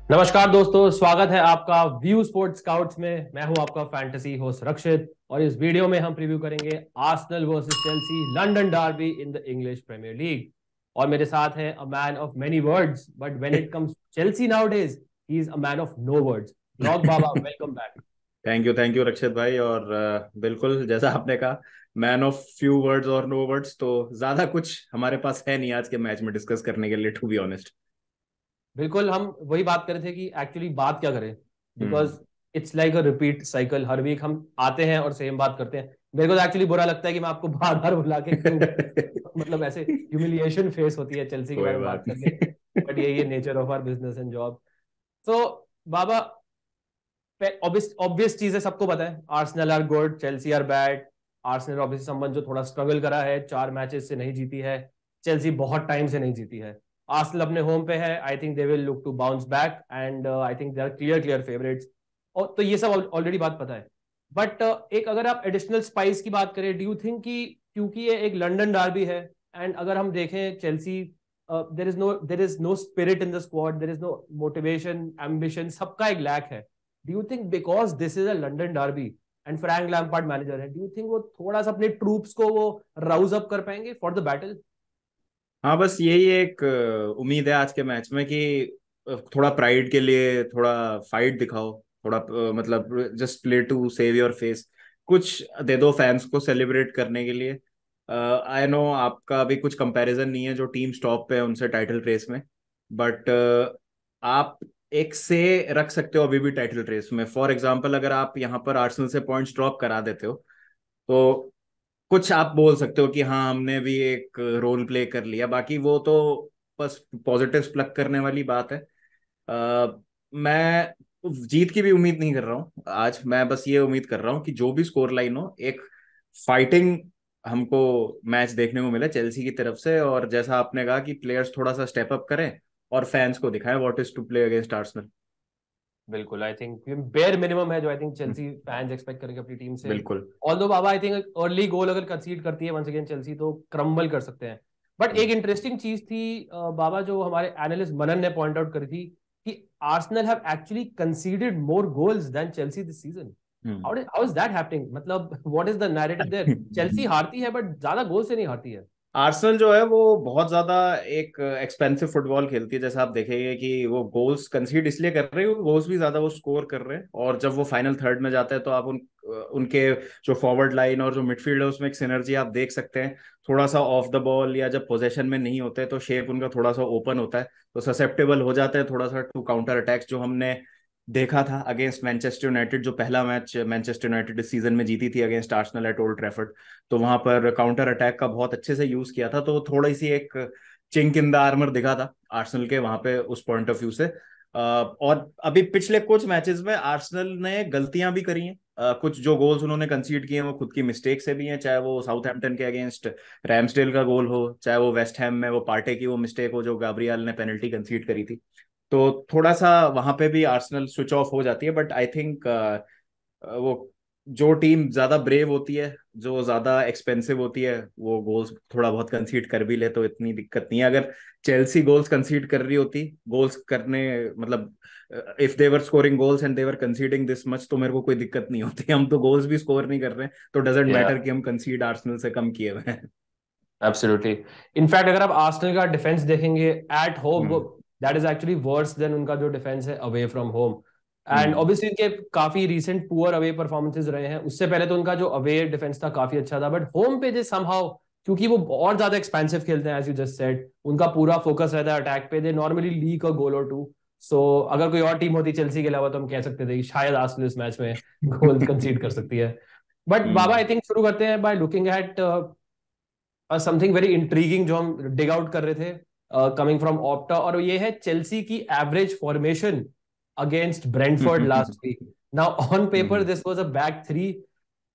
नमस्कार दोस्तों, स्वागत है आपका व्यू स्पोर्ट्स स्काउट्स में। मैं हूं आपका फैंटेसी होस्ट रक्षित और इस वीडियो में हम प्रीव्यू करेंगे Arsenal versus Chelsea London derby in the English Premier League. और मेरे साथ है a man of many words but when it comes Chelsea nowadays he is a man of no words. लॉक बाबा, welcome back. Thank you Rakshit भाई। और बिल्कुल जैसा आपने कहा, मैन ऑफ फ्यू वर्ड्स और नो वर्ड्स, तो ज्यादा कुछ हमारे पास है नहीं आज के मैच में डिस्कस करने के लिए, टू बी ऑनेस्ट। बिल्कुल, हम वही बात कर रहे थे कि एक्चुअली बात क्या करें, because hmm. It's like a repeat cycle. हर वीक हम आते हैं और सेम बात करते हैं। मेरे को तो एक्चुअली बुरा लगता है कि मैं आपको बार बार बुला के क्यों, मतलब ऐसे ह्यूमिलिएशन फेस होती है चेल्सी के कोई बारे में बात बात करके। नहीं। बट यही है nature of our business and job. तो बाबा, ऑब्वियस ऑब्वियस चीज है, सबको पता है Arsenal are good, Chelsea are bad. Arsenal obviously संबंध जो थोड़ा स्ट्रगल करा है, 4 मैचेस से नहीं जीती है। चेल्सी बहुत टाइम से नहीं जीती है। आर्सेनल अपने होम पे है, I think they will look to bounce back and I think they are clear clear favourites. और तो ये सब ऑलरेडी बात पता है। बट एक अगर आप एडिशनल स्पाइस की बात करें, डू यू थिंक कि क्योंकि ये एक लंदन डार्बी है एंड अगर हम देखें Chelsea, there is no spirit in the squad, there is no motivation, ambition, सबका एक लैक है। Do you think because this is a London derby and Frank Lampard manager है, डू यू थिंक वो थोड़ा सा अपने ट्रूप्स को वो राउज अप कर पाएंगे फॉर द बैटल? हाँ, बस यही एक उम्मीद है आज के मैच में कि थोड़ा प्राइड के लिए थोड़ा फाइट दिखाओ। थोड़ा मतलब just play to save your face, कुछ दे दो फैंस को सेलिब्रेट करने के लिए। आई नो आपका अभी कुछ कंपैरिजन नहीं है, जो टीम टॉप पे है उनसे टाइटल रेस में। बट आप एक से रख सकते हो अभी भी टाइटल रेस में। फॉर एग्जांपल, अगर आप यहाँ पर आर्सेनल से पॉइंट्स ड्रॉप करा देते हो तो कुछ आप बोल सकते हो कि हाँ, हमने भी एक रोल प्ले कर लिया। बाकी वो तो बस पॉजिटिव्स प्लग करने वाली बात है। मैं जीत की भी उम्मीद नहीं कर रहा हूँ आज। मैं बस ये उम्मीद कर रहा हूँ कि जो भी स्कोर लाइन हो, एक फाइटिंग हमको मैच देखने को मिले चेल्सी की तरफ से। और जैसा आपने कहा कि प्लेयर्स थोड़ा सा स्टेप अप करें और फैंस को दिखाएं what is to play against Arsenal. बिल्कुल, आई थिंक बेयर मिनिमम है जो I think Chelsea fans expect करेंगे अपनी टीम से। बिल्कुल। ऑल्दो बाबा, आई थिंक अर्ली गोल अगर कंसीड करती है वंस अगेन चेल्सी तो क्रम्बल कर सकते हैं। बट एक इंटरेस्टिंग चीज थी बाबा, जो हमारे एनालिस्ट मनन ने पॉइंट आउट करी थी कि Arsenal have actually conceded more goals than Chelsea this season. How is that happening? मतलब what is the narrative there? Chelsea hmm. हारती है बट ज्यादा गोल से नहीं हारती है। आर्सेनल जो है वो बहुत ज्यादा एक एक्सपेंसिव फुटबॉल खेलती है। जैसा आप देखेंगे कि वो गोल्स कंसीड इसलिए कर रहे हैं क्योंकि गोल्स भी ज्यादा वो स्कोर कर रहे हैं। और जब वो फाइनल थर्ड में जाते हैं तो आप उनके जो फॉरवर्ड लाइन और जो मिडफील्ड है उसमें एक सिनर्जी आप देख सकते हैं। थोड़ा सा ऑफ द बॉल या जब पोजेशन में नहीं होते तो शेप उनका थोड़ा सा ओपन होता है, तो ससेप्टेबल हो जाते हैं थोड़ा सा टू काउंटर अटैक्स, जो हमने देखा था अगेंस्ट मैनचेस्टर यूनाइटेड। जो पहला मैच मैनचेस्टर यूनाइटेड इस सीजन में जीती थी against Arsenal at Old Trafford, तो वहां पर काउंटर अटैक का बहुत अच्छे से यूज किया था। तो थोड़ी सी एक चिंक इन द आर्मर दिखा था आर्सेनल के वहां पे उस पॉइंट ऑफ व्यू से। और अभी पिछले कुछ मैचेस में आर्सेनल ने गलतियां भी करी हैं। कुछ जो गोल्स उन्होंने कंसीड किए हैं वो खुद की मिस्टेक से भी हैं, चाहे वो साउथहैम्पटन के अगेंस्ट रैमसडेल का गोल हो, चाहे वो वेस्ट हैम में वो पार्टे की वो मिस्टेक हो जो गाब्रियल ने पेनल्टी कंसीड करी थी। तो थोड़ा सा वहां पे भी आर्सेनल स्विच ऑफ हो जाती है। बट आई थिंक वो जो टीम ज्यादा ब्रेव होती है, जो ज्यादा एक्सपेंसिव होती है, वो गोल्स थोड़ा बहुत कंसीड कर भी ले तो इतनी दिक्कत नहीं है। अगर चेल्सी गोल्स कंसीड कर रही होती, गोल्स करने मतलब if they were scoring goals and they were conceding this much, तो मेरे को कोई दिक्कत नहीं होती। हम तो गोल्स भी स्कोर नहीं कर रहे हैं तो डजेंट या मैटर कि हम कंसीड आर्सेनल से कम किए हुए हैं। एब्सोल्युटली। इनफैक्ट अगर आप आर्सेनल का डिफेंस देखेंगे एट होम, वो hmm. That is actually worse than उनका जो डिफेंस है away from home. And hmm. Obviously इनके काफी रीसेंट पुअर अवे परफॉर्मेंसेज रहे हैं। उससे पहले तो उनका जो अवे डिफेंस था काफी अच्छा था, बट होम पे जे समहाउ, क्योंकि वो और ज्यादा एक्सपेंसिव खेलते हैं एज यू जस्ट सेड, उनका पूरा फोकस रहता है अटैक पे, दे नॉर्मली लीक अ गोल और टू। सो अगर कोई और टीम होती चेल्सी के अलावा तो हम कह सकते थे कि शायद आर्सेनल इस मैच में गोल कंसीड कर सकती है। But Baba, hmm. I think शुरू करते हैं by looking at something very intriguing जो हम डिग आउट कर रहे थे कमिंग फ्रॉम ऑप्टा, और ये है चेल्सी की average formation against Brentford last week. Now on paper hmm. This was a back three,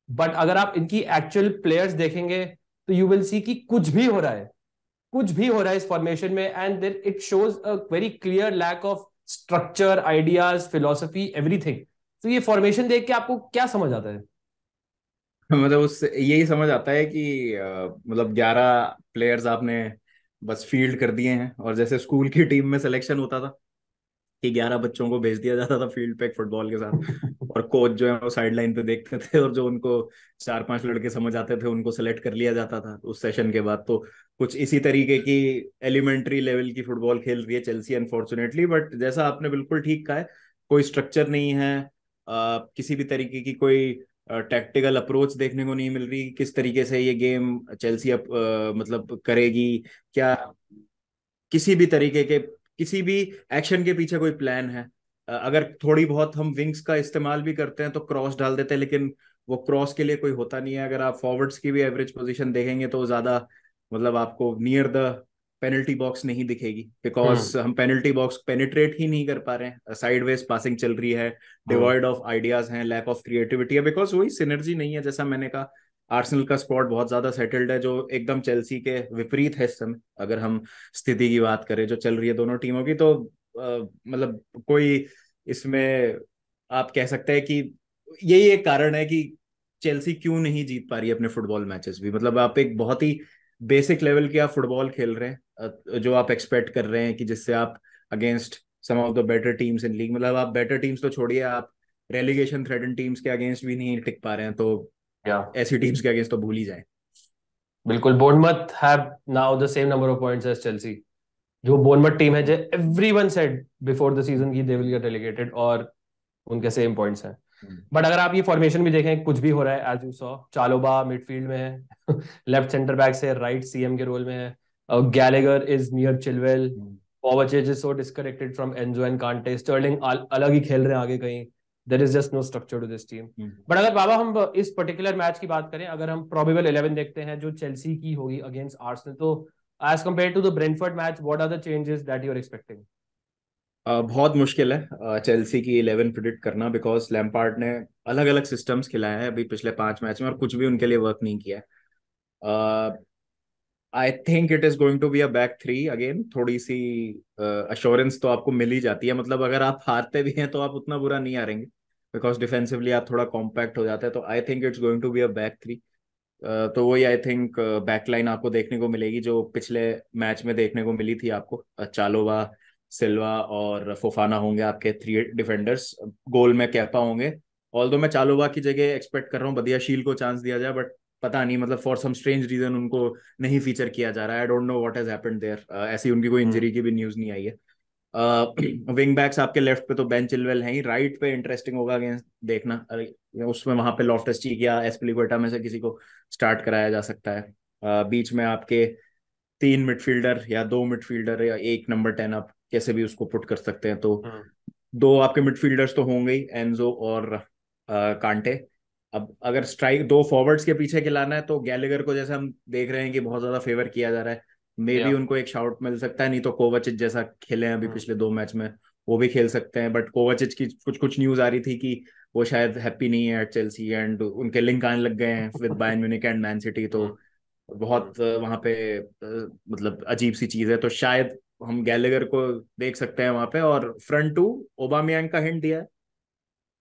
but अगर आप इनकी एक्चुअल प्लेयर्स देखेंगे तो यू विल सी कि कुछ भी हो रहा है, कुछ भी हो रहा है इस फॉर्मेशन में। And then it shows a very clear lack of structure, ideas, philosophy, everything. तो ये फॉर्मेशन देख के आपको क्या समझ आता है? मतलब उससे यही समझ आता है कि मतलब 11 प्लेयर्स आपने बस फील्ड कर दिए हैं, और जैसे स्कूल की टीम में सिलेक्शन होता था कि 11 बच्चों को भेज दिया जाता था फील्ड पे फुटबॉल के साथ, और कोच जो है वो साइड लाइन पे देखते थे, और जो उनको 4-5 लड़के समझ आते थे उनको सेलेक्ट कर लिया जाता था उस सेशन के बाद। तो कुछ इसी तरीके की एलिमेंट्री लेवल की फुटबॉल खेल रही है चेल्सी अनफॉर्चुनेटली। बट जैसा आपने बिल्कुल ठीक कहा है, कोई स्ट्रक्चर नहीं है, किसी भी तरीके की कोई टैक्टिकल अप्रोच देखने को नहीं मिल रही, किस तरीके से ये गेम चेल्सी मतलब करेगी क्या, किसी भी तरीके के किसी भी एक्शन के पीछे कोई प्लान है। अगर थोड़ी बहुत हम विंग्स का इस्तेमाल भी करते हैं तो क्रॉस डाल देते हैं, लेकिन वो क्रॉस के लिए कोई होता नहीं है। अगर आप फॉरवर्ड्स की भी एवरेज पोजीशन देखेंगे तो ज्यादा मतलब आपको नियर द पेनल्टी बॉक्स नहीं दिखेगी, बिकॉज हम्म। हम पेनल्टी बॉक्स पेनिट्रेट ही नहीं कर पा रहे हैं, साइडवेज पासिंग चल रही है, हम्म। डिवॉइड ऑफ आइडियाज हैं, लैक ऑफ क्रिएटिविटी है, बिकॉज वही सिनर्जी नहीं है। जैसा मैंने कहा, आर्सेनल का स्क्वाड बहुत ज्यादा सेटल्ड है, जो एकदम चेल्सी के विपरीत है इस समय। अगर हम स्थिति की बात करें जो चल रही है दोनों टीमों की, तो मतलब कोई इसमें आप कह सकते हैं कि यही एक कारण है कि चेल्सी क्यों नहीं जीत पा रही है अपने फुटबॉल मैचेस भी। मतलब आप एक बहुत ही बेसिक लेवल की आप फुटबॉल खेल रहे हैं, जो आप एक्सपेक्ट कर रहे हैं कि जिससे आप against some of the better teams in league, मतलब आप बेटर टीम्स तो छोड़िए, आप रेलीगेशन थ्रेटन टीम्स के अगेंस्ट भी नहीं टिक पा रहे हैं, तो या ऐसी टीम्स के अगेंस्ट तो भूल ही जाए। बिल्कुल, Bournemouth have now the same number of points as Chelsea. जो बोर्नमथ टीम है, जो everyone said before the season की दे विल गेट रेलेगेटेड, और उनके सेम पॉइंट्स हैं। बट अगर आप ये फॉर्मेशन भी देखें, कुछ भी हो रहा है as you saw. Chalobah midfield में है, लेफ्ट सेंटर बैक से राइट सीएम के रोल में है, Gallagher is near Chilwell, Kovacic is so disconnected from Enzo and Kante, Sterling अलग ही खेल रहे हैं आगे कहीं। There is just no structure to this team. But अगर बाबा हम इस पर्टिकुलर मैच की बात करें, अगर हम प्रोबेबल 11 देखते हैं जो चेल्सी की होगी अगेंस्ट आर्सेनल, तो as compare to the Brentford match, what are the changes that you are expecting? बहुत मुश्किल है चेल्सी की 11 प्रिडिक्ट करना, बिकॉज लैम्पार्ड ने अलग अलग सिस्टम्स खिलाए हैं अभी पिछले 5 मैच में, और कुछ भी उनके लिए वर्क नहीं किया है। I think it is going to be a back three again. थोड़ी सी अश्योरेंस तो आपको मिल ही जाती है, मतलब अगर आप हारते भी हैं तो आप उतना बुरा नहीं हारेंगे, बिकॉज डिफेंसिवली आप थोड़ा कॉम्पैक्ट हो जाते हैं। तो I think it's going to be a back three. तो वही आई थिंक बैकलाइन आपको देखने को मिलेगी जो पिछले मैच में देखने को मिली थी आपको। चालोवा, सिल्वा और फोफाना होंगे आपके थ्री डिफेंडर्स। गोल में कैपा होंगे। ऑल्दो मैं चालोवा की जगह एक्सपेक्ट कर रहा हूँ बदियाशील को चांस दिया जाए, बट पता नहीं, मतलब फॉर सम स्ट्रेंज रीजन उनको नहीं फीचर किया जा रहा है। I don't know what has happened there. ऐसी उनकी कोई इंजरी की भी न्यूज नहीं आई है। विंग बैक्स आपके लेफ्ट पे तो बेन चिलवेल है ही, राइट पे इंटरेस्टिंग होगा अगेंस्ट देखना। उसमें वहां पे लॉफ्टस चीक या एस्पिलिक्वेटा में से किसी को स्टार्ट कराया जा सकता है। बीच में आपके 3 मिडफील्डर या 2 मिडफील्डर या एक नंबर 10, आप कैसे भी उसको पुट कर सकते हैं। तो दो आपके मिडफील्डर्स तो होंगे ही, एनजो और कांटे। अब अगर स्ट्राइक दो फॉरवर्ड्स के पीछे खिलाना है तो गैलेगर को, जैसे हम देख रहे हैं कि बहुत ज्यादा फेवर किया जा रहा है, मे बी या उनको एक शाउट मिल सकता है। नहीं तो कोवाचिच जैसा खेले हैं अभी पिछले 2 मैच में, वो भी खेल सकते हैं। बट कोवाचिच की कुछ कुछ न्यूज आ रही थी कि वो शायद हैप्पी नहीं है एट चेल्सी, एंड उनके लिंक आने लग गए हैं with Bayern Munich and man city. तो बहुत वहां पे मतलब अजीब सी चीज है। तो शायद हम गैलेगर को देख सकते हैं वहां पे। और फ्रंट टू ओबामेयांग का हिंट दिया है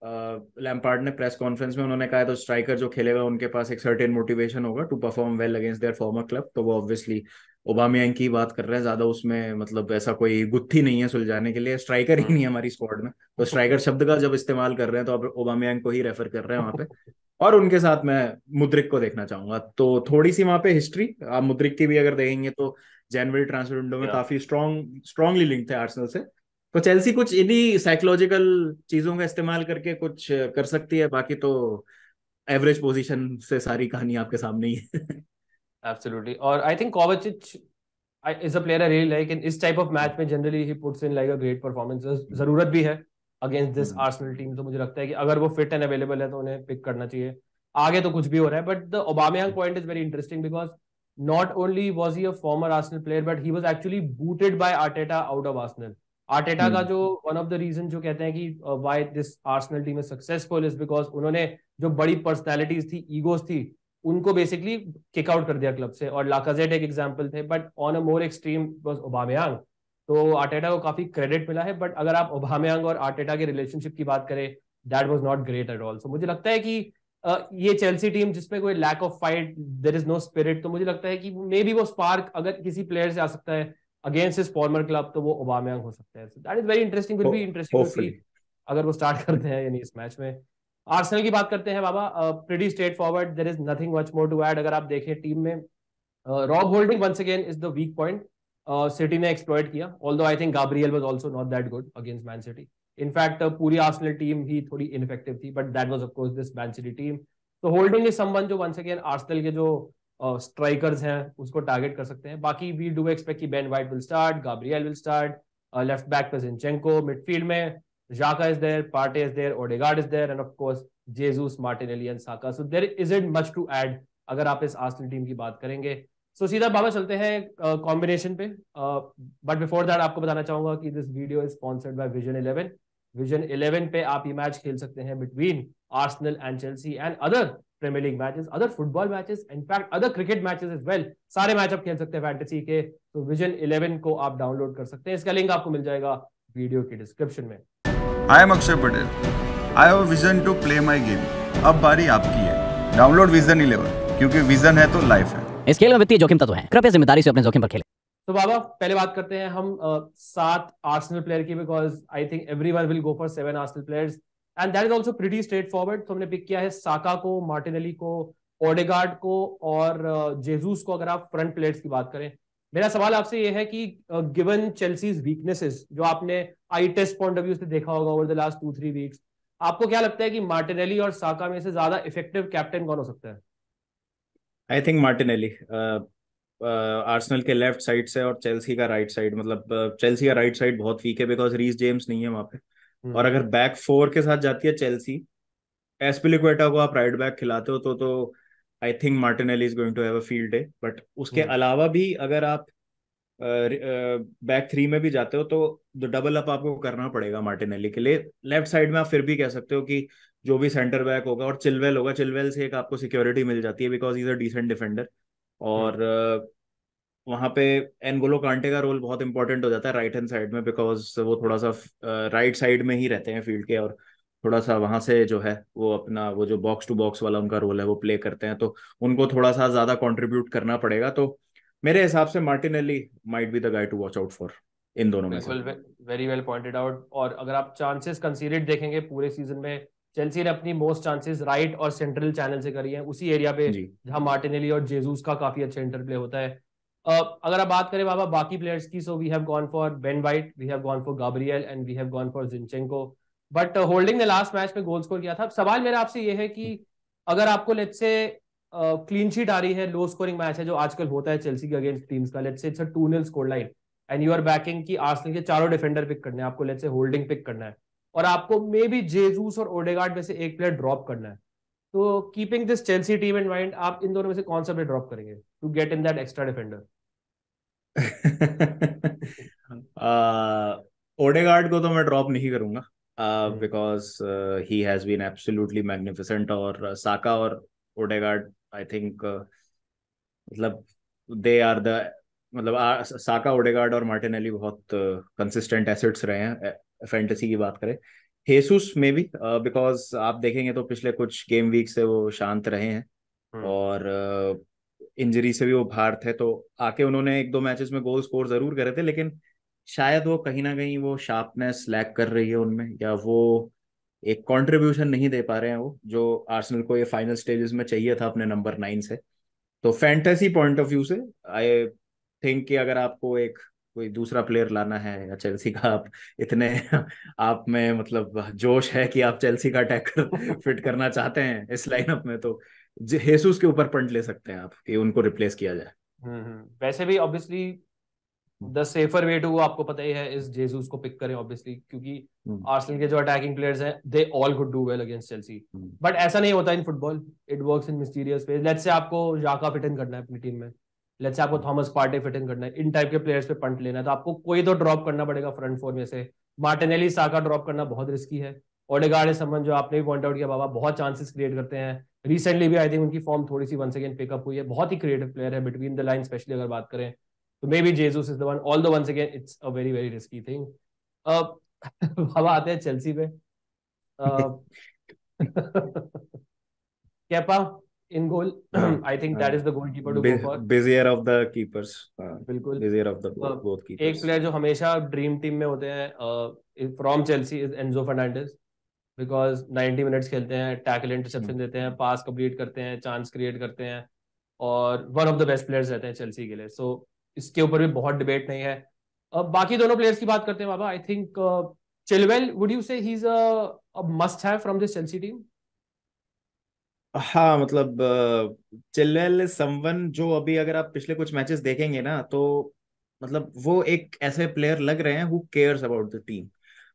लैम्पार्ड ने प्रेस कॉन्फ्रेंस में। उन्होंने कहा है तो स्ट्राइकर जो खेलेगा उनके पास एक सर्टेन मोटिवेशन होगा to perform well against their former club. तो वो ऑब्वियसली ओबामेयांग की बात कर रहे हैं ज्यादा, उसमें मतलब ऐसा कोई गुत्थी नहीं है सुलझाने के लिए, स्ट्राइकर ही नहीं है हमारी स्क्वाड में। तो स्ट्राइकर शब्द का जब इस्तेमाल कर रहे हैं तो अब ओबामेयांग को ही रेफर कर रहे हैं वहां पे। और उनके साथ मैं मुद्रिक को देखना चाहूंगा। तो थोड़ी सी वहां पे हिस्ट्री आप मुद्रिक की भी अगर देखेंगे तो जनवरी ट्रांसफर विंडो में या काफी स्ट्रांगली लिंक थे आर्सेनल से। तो चेल्सी कुछ इन्हीं साइकोलॉजिकल चीजों का इस्तेमाल करके कुछ कर सकती है, बाकी तो एवरेज पोजीशन से सारी कहानी आपके सामने ही है। एब्सोल्युटली। और I think Kovacic is a player I really like, इन इस टाइप ऑफ मैच में generally he puts in like a great performance. जरूरत भी है अगेंस्ट दिस आर्सेनल टीम, तो मुझे लगता है कि अगर वो फिट एंड अवेलेबल है तो उन्हें पिक करना चाहिए। आगे तो कुछ भी हो रहा है, but the Aubameyang point is very interesting because not only was he a former Arsenal player, but he was actually booted by Arteta out of Arsenal. Arteta का हम्म। जो वन ऑफ द रीजन जो कहते हैं कि why this Arsenal team is successful is because उन्होंने जो बड़ी पर्सनैलिटीज थी, ईगोज थी, उनको बेसिकली किक आउट कर दिया क्लब से। और लाकाजेट एक एग्जांपल थे, but on a more extreme was Aubameyang. तो आर्टेटा को काफी क्रेडिट मिला है, बट अगर आप ओबामेयांग और आर्टेटा के रिलेशनशिप की बात करें, that was not great at all. So मुझे लगता है कि ये चेल्सी टीम जिसमें कोई lack of fight, there is no spirit, तो मुझे लगता है कि मे बी वो स्पार्क अगर किसी प्लेयर से आ सकता है, अगेंस्ट हिज फॉर्मर क्लब तो वो ओबामेयांग हो सकता है. That is very interesting, will be interesting to see hopefully. अगर वो स्टार्ट करते हैं यानी इस मैच में. आर्सेनल की बात करते हैं बाबा. Pretty straightforward, there is nothing much more to add. अगर आप देखें टीम में, Rob Holding once again is the weak point. City ने एक्सप्लॉइट किया, although I think Gabriel was also not that good against Man City. In fact पूरी Arsenal team ही थोड़ी ineffective थी, but that was of course this Man City team. तो Holding is someone जो once again Arsenal के जो strikers हैं उसको टारगेट कर सकते हैं. बाकी वी डू एक्सपेक्ट कि Ben White will start, Gabriel will start, left back पे जिनचेंको, मिडफील्ड में Xhaka is there, Partey is there, Odegaard is there, and of course Jesus, Martinelli and Saka. So there isn't much to add अगर आप इस Arsenal team की बात करेंगे. सो सीधा बाबा चलते हैं कॉम्बिनेशन पे. बट बिफोर दैट आपको बताना चाहूंगा कि this video is sponsored by Vision 11. Vision 11 पे आप ये मैच खेल सकते हैं between Arsenal and Chelsea and other Premier League matches, other football matches, in fact other cricket matches as well. सारे मैच आप खेल सकते हैं फैंटेसी के. तो विजन 11 को आप डाउनलोड कर सकते हैं. इसका लिंक आपको मिल जाएगा वीडियो की डिस्क्रिप्शन में. I am Akshay Patel. I have a vision to play my game. अब बारी आपकी है. डाउनलोड विजन 11, क्योंकि विजन है तो लाइफ है. इस खेल में वित्तीय जोखिम तत्व है, कृपया जिम्मेदारी से अपने जोखिम पर खेलें. तो बाबा पहले बात करते हैं हम 7 आर्सेनल प्लेयर की, because I think everyone will go for 7 Arsenal players and that is also pretty straight forward. तो हमने पिक किया है साका को, मार्टिनेली को, ओडेगार्ड को और जेसूस को, अगर आप फ्रंट प्लेयर्स की बात करें. मेरा सवाल आपसे ये है कि गिवन चेल्सीज वीकनेसेस जो आपने आई टेस्ट पॉइंट ऑफ व्यू से देखा होगा ओवर द लास्ट 2-3 वीक्स, आपको क्या लगता है कि मार्टिनेली और साका में से ज्यादा इफेक्टिव कैप्टन कौन हो सकता है? आई थिंक मार्टिनेली आर्सेनल के लेफ्ट साइड से और चेल्सी का राइट साइड. मतलब चेल्सी का राइट साइड बहुत वीक है बिकॉज रीस जेम्स नहीं है वहां पे. और अगर बैक फोर के साथ जाती है चेल्सी, एस्पिलिक्वेटा को आप राइट बैक खिलाते हो तो I think Martinelli is going to have a field day. But उसके अलावा भी अगर आप बैक थ्री में भी जाते हो तो डबल अप आपको करना पड़ेगा मार्टिनेली के लिए. लेफ्ट साइड में आप फिर भी कह सकते हो कि जो भी सेंटर बैक होगा और चिलवेल होगा, चिलवेल से एक आपको सिक्योरिटी मिल जाती है because is a decent defender. और वहां पे एनगोलो कांटे का रोल बहुत इंपॉर्टेंट हो जाता है राइट हैंड साइड में, बिकॉज वो थोड़ा सा राइट साइड में ही रहते हैं फील्ड के, और थोड़ा सा वहां से जो है वो अपना वो जो बॉक्स टू बॉक्स वाला उनका रोल है वो प्ले करते हैं. तो उनको थोड़ा सा ज्यादा कंट्रीब्यूट करना पड़ेगा. तो मेरे हिसाब से Martinelli might be the guy to watch out for इन दोनों में से. बिल्कुल, वेरी वेल पॉइंटेड आउट. और अगर आप चांसेस कंसीडर्ड देखेंगे पूरे सीजन में, चेल्सी ने अपनी मोस्ट चांसेस राइट और सेंट्रल चैनल से करी हैं, उसी एरिया पे जी. जहां मार्टिनेली और जेसूस का काफी अच्छा इंटरप्ले होता है. अगर आप बात करें बाबा बाकी प्लेयर्स की, so we have gone for Ben White, we have gone for Gabriel and we have gone for Zinchenko. But Holding ने लास्ट मैच में गोल स्कोर किया था. सवाल मेरा आपसे ये है कि अगर आपको लेट्स से क्लीन शीट आ रही है, लो स्कोरिंग मैच है जो आजकल होता है चेल्सी के अगेंस्ट टीम्स का, let's say it's a 2-0 score line and you are backing की आर्सेनल के चारों डिफेंडर पिक करने हैं आपको, लेट्स से होल्डिंग पिक करना है और आपको मे बी जेसूस और ओडेगार्ड में से एक प्लेयर ड्रॉप करना है. तो keeping this Chelsea team in mind, आप इन दोनों में से कौन सा प्लेयर ड्रॉप करेंगे to get in that extra defender? Odegaard को तो मैं ड्रॉप नहीं करूंगा because he has been absolutely magnificent. और साका और ओडेगार्ड आई थिंक मतलब दे आर द मतलब साका, ओडेगार्ड और मार्टिनेली बहुत कंसिस्टेंट एसेट्स रहे हैं फैंटेसी की बात करें. हेसुस में भी बिकॉज आप देखेंगे तो पिछले कुछ गेम वीक से वो शांत रहे हैं और इंजरी से भी वो बाहर थे. तो आके उन्होंने एक दो मैचेस में गोल स्कोर जरूर करे थे, लेकिन शायद वो कहीं ना कहीं वो शार्पनेस लैक कर रही है उनमें, या वो एक कंट्रीब्यूशन नहीं दे पा रहे हैं वो जो आर्सेनल को ये फाइनल स्टेजेस में चाहिए था अपने नंबर 9 से. तो फैंटेसी पॉइंट ऑफ व्यू से आई थिंक कि अगर आपको एक कोई दूसरा प्लेयर लाना है या चेल्सी का आप इतने आप में मतलब जोश है कि आप चेल्सी का अटैकर फिट करना चाहते हैं इस लाइनअप में, तो हेसुस के ऊपर पंट ले सकते हैं आप कि उनको रिप्लेस किया जाए. वैसे भी obviously the safer way to, आपको पता ही है, इस जेसूस को पिक करें ऑब्वियसली, क्योंकि आर्सेनल के जो अटैकिंग प्लेयर्स हैं they all could do well against Chelsea. But ऐसा नहीं होता in football, it works in mysterious ways. Let's say आपको जाका फिट इन करना है अपनी टीम में, लेट्स से आपको थॉमस पार्टे फिट इन करना है, इन टाइप के प्लेयर्स पे पंट लेना है, तो आपको कोई तो ड्रॉप करना पड़ेगा फ्रंट फोर में से. मार्टिनेली, साका ड्रॉप करना बहुत रिस्की है. ओडेगार्ड संबंध जो आपने भी पॉइंट आउट किया बाबा, बहुत चांसेस क्रिएट करते हैं. रिसेंटली भी आई थिंक उनकी फॉर्म थोड़ी सी वंस अगेन पिकअप हुई है. बहुत ही क्रिएटिव प्लेयर है बिटवीन द लाइन, स्पेशली अगर बात करें तो may be Jesus is the one. Although once again it's a very very risky thing. अब आते हैं चेल्सी पे. Kepa, in goal. I think that is the goalkeeper to go for. busier of the keepers. बिल्कुल. busier of the both एक keepers. Player जो हमेशा dream team में होते हैं from Chelsea is Enzo Fernandez, because 90 minutes खेलते हैं, tackle interception देते हैं, पास कंप्लीट करते हैं, चांस क्रिएट करते हैं, और one of the best players रहते हैं चेल्सी के लिए. सो इसके ऊपर भी बहुत डिबेट नहीं है. अब बाकी दोनों प्लेयर्स की बात करते हैं बाबा. I think Chilwell, would you say he is a must have from this Chelsea team? हाँ मतलब चिलवेल इज समवन जो अभी अगर आप पिछले कुछ मैचेस देखेंगे ना तो मतलब वो एक ऐसे प्लेयर लग रहे हैं who cares about the team,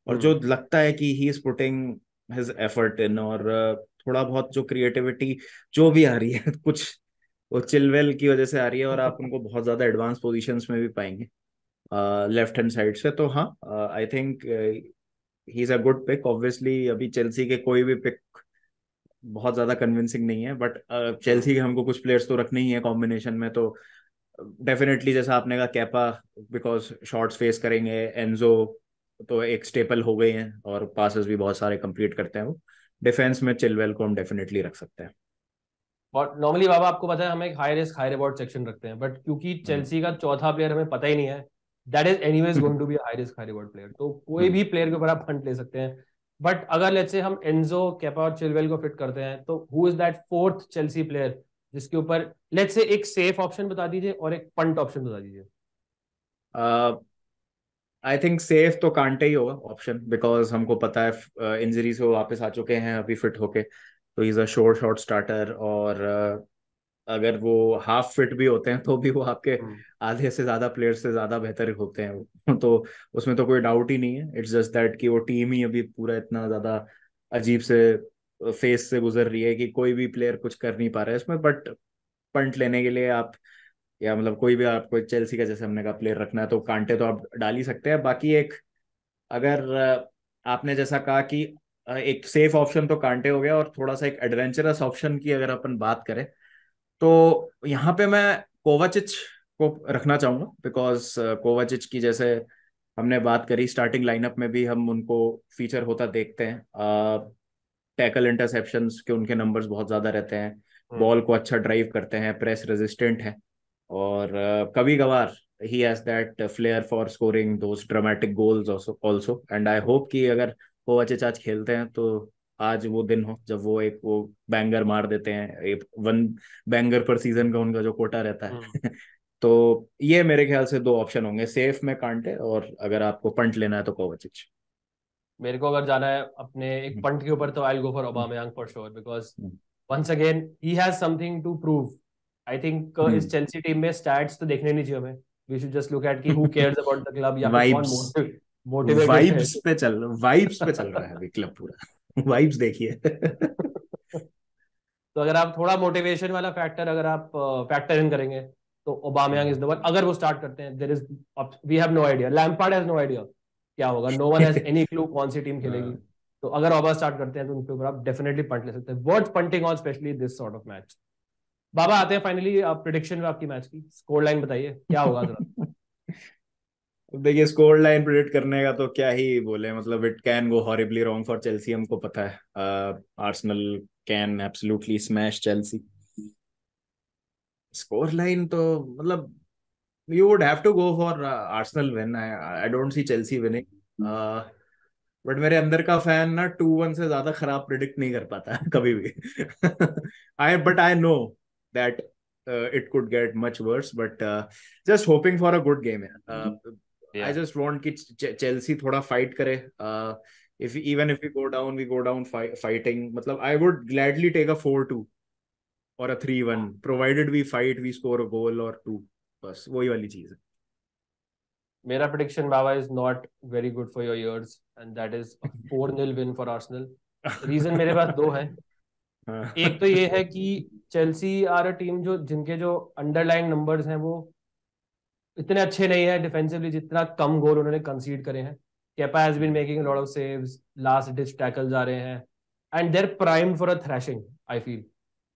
और जो लगता है कि he is putting his effort in, और थोड़ा बहुत जो क्रिएटिविटी जो भी आ रही है कुछ वो चिलवेल की वजह से आ रही है, और आप उनको बहुत ज्यादा एडवांस पोजीशंस में भी पाएंगे लेफ्ट हैंड साइड से. तो हाँ, I think he is a good pick. Obviously अभी चेल्सी के कोई भी पिक बहुत ज्यादा कन्विंसिंग नहीं है, बट चेल्सी के हमको कुछ प्लेयर्स तो रखने ही है कॉम्बिनेशन में. तो डेफिनेटली जैसा आपने कहा कैपा, बिकॉज शॉट्स फेस करेंगे, एंजो तो एक स्टेपल हो गए हैं और पासेस भी बहुत सारे कंप्लीट करते हैं वो. डिफेंस में चिलवेल को हम डेफिनेटली रख सकते हैं. और नॉर्मली बाबा आपको पता है हम एक high risk high reward section रखते हैं, बट क्योंकि चेल्सी का चौथा प्लेयर हमें पता ही नहीं है, that is anyways going to be high risk high reward player. तो कोई भी प्लेयर के ऊपर आप फंड ले सकते हैं. बट अगर लेट्स से हम एंजो, केपा और चिलवेल को फिट करते हैं, तो who is that fourth Chelsea player जिसके ऊपर लेट्स से एक सेफ ऑप्शन बता दीजिए और एक पंट ऑप्शन बता दीजिए. आई थिंक सेफ तो कांटे ही होगा ऑप्शन, बिकॉज हमको पता है इंजरी से वो वापस आ चुके हैं अभी फिट होके, तो इज अ शॉर्ट स्टार्टर. और अगर वो हाफ फिट भी होते हैं तो भी वो आपके आधे से ज्यादा प्लेयर से ज्यादा बेहतर होते हैं. तो उसमें तो कोई डाउट ही नहीं है. इट्स जस्ट दैट कि वो टीम ही अभी पूरा इतना ज्यादा अजीब से फेस से गुजर रही है कि कोई भी प्लेयर कुछ कर नहीं पा रहा है इसमें. बट पंट लेने के लिए आप, या मतलब कोई भी आपको चेल्सी का जैसे हमने कहा प्लेयर रखना है, तो कांटे तो आप डाल ही सकते हैं. बाकी एक अगर आपने जैसा कहा कि एक सेफ ऑप्शन तो कांटे हो गया, और थोड़ा सा एक एडवेंचरस ऑप्शन की अगर अपन बात करें तो यहाँ पे मैं कोवाचिच को रखना चाहूंगा. बिकॉज कोवाचिच की जैसे हमने बात करी स्टार्टिंग लाइनअप में भी हम उनको फीचर होता देखते हैं. टैकल इंटरसेप्शंस के उनके नंबर्स बहुत ज्यादा रहते हैं, बॉल को अच्छा ड्राइव करते हैं, प्रेस रेजिस्टेंट है, और कभी कभार he has that flare for scoring those dramatic goals also. And I hope कि अगर कोवाचिच आज खेलते हैं तो आज वो दिन हो जब वो एक वो बैंगर मार देते हैं. एक 1 बैंगर पर सीजन का उनका जो कोटा रहता है. तो ये मेरे ख्याल से 2 ऑप्शन होंगे, सेफ में कांटे, और अगर आपको पंट लेना है तो कोवाचिच. मेरे को अगर जाना है अपने एक पंट के ऊपर, तो I will go for Aubameyang for sure, because once again he has something to prove. I think इस चेल्सी टीम में स्टैट्स तो देखने नहीं चाहिए हमें. We should just look at कि who cares about the club, या फिर कौन मोटिवेटेड है. वाइब्स पे चल रहा है अभी क्लब पूरा. वाइब्स देखिए. तो अगर आप थोड़ा मोटिवेशन वाला फैक्टर अगर आप फैक्टर इन करेंगे, तो ओबामेयांग इज द वन. अगर वो स्टार्ट करते हैं, there is we have no idea, Lampard has no idea क्या होगा, no one has any clue कौन सी टीम खेलेगी. तो अगर ओबा स्टार्ट करते हैं तो उनके ऊपर आप डेफिनेटली पंट ले सकते हैं. Worth punting on especially this sort of match. बाबा आते हैं फाइनली प्रेडिक्शन में आपकी मैच की. स्कोर लाइन बताइए क्या होगा जरा. देखिए स्कोर लाइन प्रेडिक्ट करने का तो क्या ही बोले, मतलब it can go horribly wrong for Chelsea, हमको पता है. Arsenal can absolutely smash Chelsea. Score line तो मतलब you would have to go for Arsenal win. I don't see Chelsea winning. But मेरे अंदर का फैन ना 2-1 से ज्यादा खराब प्रिडिक्ट नहीं कर पाता कभी भी. I know that it could get much worse, but just hoping for a good game. I just want कि Chelsea थोड़ा fight करे. Even if we go down, we go down fighting. मतलब I would gladly take a 4-2 or a 3-1, provided we fight, we score a goal or 2. बस वही वाली चीज है. मेरा प्रेडिक्शन बाबा is not very good for your ears, and that is 4-0 win for Arsenal. Reason मेरे पास 2 हैं. एक तो ये है कि चेल्सी आर अ टीम जो जिनके जो अंडरलाइंग नंबर्स हैं वो इतने अच्छे नहीं है डिफेंसिवली, जितना कम गोल उन्होंने कंसीड करे हैं. Kepa has been making a lot of saves, last ditch tackles आ रहे हैं, and they are primed for a thrashing. I feel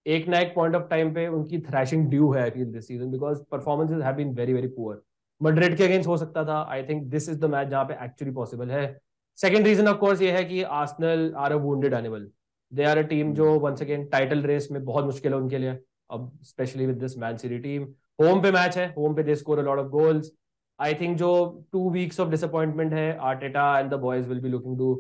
एक ना एक पॉइंट ऑफ टाइम पे उनकी थ्रैशिंग ड्यू है I feel this season, because performances have been very very poor. Madrid के अगेंस्ट हो सकता था. I think this is the match जहां पे एक्चुअली पॉसिबल है. सेकंड रीजन ऑफ कोर्स ये है कि Arsenal are a wounded animal. They are a team जो वंस अगेन टाइटल रेस में बहुत मुश्किल है उनके लिए अब, specially with this Man City team. Home पे मैच है, होम पे they score a lot of goals. I think जो 2 weeks ऑफ डिसअपॉइंटमेंट है, Arteta and the boys will be looking to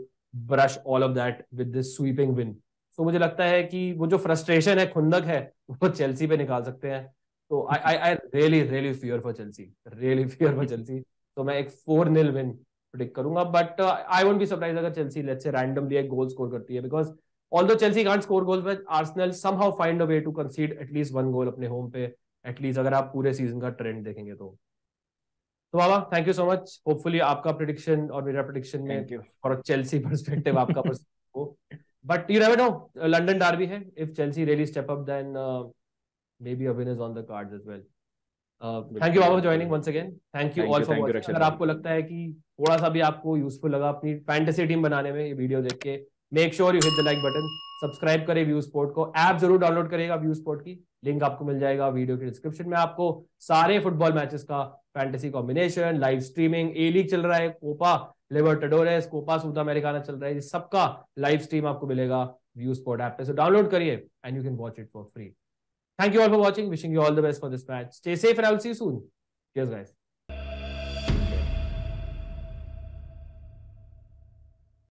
brush all of that with this sweeping win. तो मुझे लगता है कि वो जो फ्रस्ट्रेशन है, खुंदक है, वो चेल्सी पे निकाल सकते हैं। तो I really really fear for Chelsea, really fear for Chelsea. तो मैं एक 4-0 विन प्रेडिक्ट करूंगा, but I won't be surprise अगर चेल्सी लेट्स से रैंडमली एक गोल स्कोर करती है, because although Chelsea can't score goals, but Arsenal somehow find a way to concede at least 1 goal अपने home पे, एटलीस्ट अगर आप पूरे सीजन का ट्रेंड देखेंगे तो बाबा thank you so much. Hopefully आपका प्रिडिक्शन और मेरा प्रिडिक्शन में थैंक यू। और चेल्सी पर्सपेक्टिव आपका हो, but you never know, London derby है, if Chelsea really step up then maybe a win is on the cards as well. Thank you बिल्कुल all for बिल्कुल। joining once again. Thank you all for thank you watching. रक्षित अगर भाई। आपको लगता है कि थोड़ा सा भी आपको यूजफुल लगा अपनी फैंटेसी टीम बनाने में ये वीडियो देख के, make sure you hit the like button, subscribe करें व्यू स्पोर्ट को, ऐप जरूर डाउनलोड करेगा व्यू स्पोर्ट की, लिंक आपको मिल जाएगा वीडियो के डिस्क्रिप्शन में। आपको सारे फुटबॉल मैचेस का फैंटेसी कॉम्बिनेशन, लाइव स्ट्रीमिंग, ए लीग चल रहा है, कोपा लिबर्टाडोरेस, कोपा सुद अमेरिकाना चल रहा है, सबका लाइव स्ट्रीम आपको मिलेगा व्यू स्पोर्ट ऐप पे, सो डाउनलोड करिए and you can watch it for free. Thank you all for watching. Wishing you all the best for this match. Stay safe and I will see you soon. Cheers, guys.